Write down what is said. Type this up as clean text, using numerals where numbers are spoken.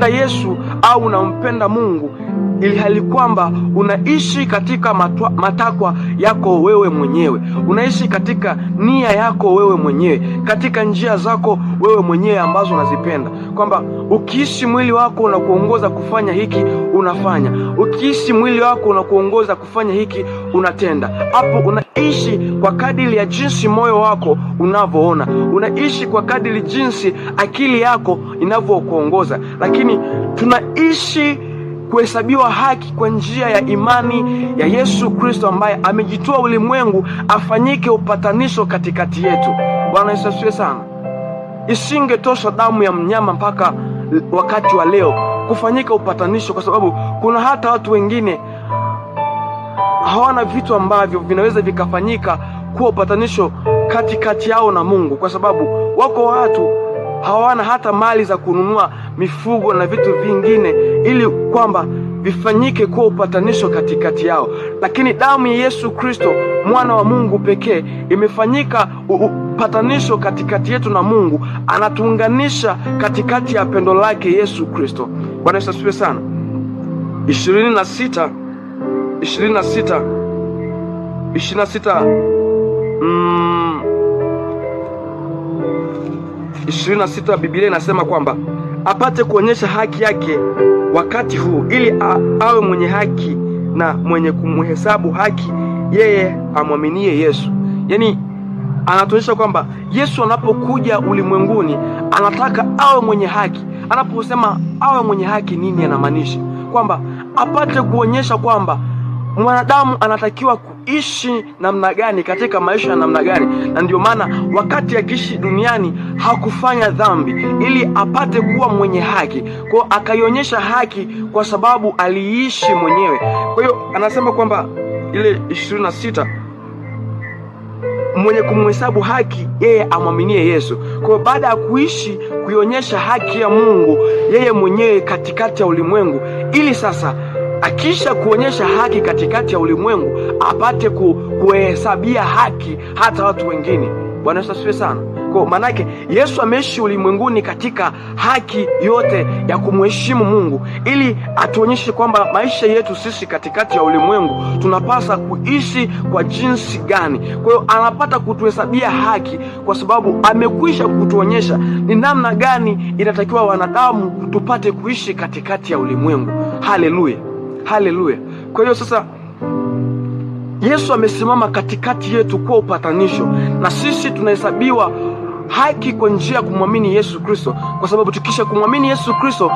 Yesu au unampenda Mungu, ili hali kwamba unaishi katika matakwa yako wewe mwenyewe, unaishi katika nia yako wewe mwenyewe, katika njia zako wewe mwenyewe ambazo unazipenda, kwamba ukiishi mwili wako unakuongoza kufanya hiki unafanya, ukiishi mwili wako unakuongoza kufanya hiki unatenda. Hapo unaishi kwa kadiri ya jinsi moyo wako unavyoona, unaishi kwa kadiri jinsi akili yako inavyokuongoza. Lakini tunaishi kuhesabiwa haki kwa njia ya imani ya Yesu Kristo, ambaye amejitoa ulimwengu afanyike upatanisho katikati yetu. Bwana Yesu asifiwe sana. Isingetosha damu ya mnyama mpaka wakati wa leo kufanyika upatanisho, kwa sababu kuna hata watu wengine hawana vitu ambavyo vinaweza vikafanyika kuwa upatanisho katikati yao na Mungu, kwa sababu wako watu hawana hata mali za kununua mifugo na vitu vingine ili kwamba vifanyike kuwa upatanisho katikati yao. Lakini damu ya Yesu Kristo, mwana wa Mungu pekee, imefanyika upatanisho katikati yetu na Mungu. Anatuunganisha katikati ya pendo lake Yesu Kristo. Bwana Yesu asifiwe sana. 26 Biblia inasema kwamba apate kuonyesha haki yake wakati huu, ili awe mwenye haki na mwenye kumhesabu haki yeye amwaminie Yesu. Yaani anatuonyesha kwamba Yesu anapokuja ulimwenguni anataka awe mwenye haki. Anaposema awe mwenye haki, nini anamaanisha? Kwamba apate kuonyesha kwamba mwanadamu anatakiwa kuishi namna gani, katika maisha ya namna gani. Na ndio maana wakati akiishi duniani hakufanya dhambi, ili apate kuwa mwenye haki. Kwa hiyo akaionyesha haki kwa sababu aliishi mwenyewe. Kwa hiyo anasema kwamba ile 26, mwenye kumhesabu haki yeye amwaminie Yesu. Kwa hiyo baada ya kuishi kuionyesha haki ya Mungu yeye mwenyewe katikati ya ulimwengu, ili sasa akisha kuonyesha haki katikati ya ulimwengu apate kuhesabia haki hata watu wengine. Bwana Yesu asifiwe sana. Kwa manake Yesu ameishi ulimwenguni katika haki yote ya kumheshimu Mungu, ili atuonyeshe kwamba maisha yetu sisi katikati ya ulimwengu tunapasa kuishi kwa jinsi gani. Kwa hiyo anapata kutuhesabia haki kwa sababu amekwisha kutuonyesha ni namna gani inatakiwa wanadamu tupate kuishi katikati ya ulimwengu. Haleluya. Haleluya. Kwa hiyo sasa Yesu amesimama katikati yetu kwa upatanisho, na sisi tunahesabiwa haki kwa njia ya kumwamini Yesu Kristo, kwa sababu tukisha kumwamini Yesu Kristo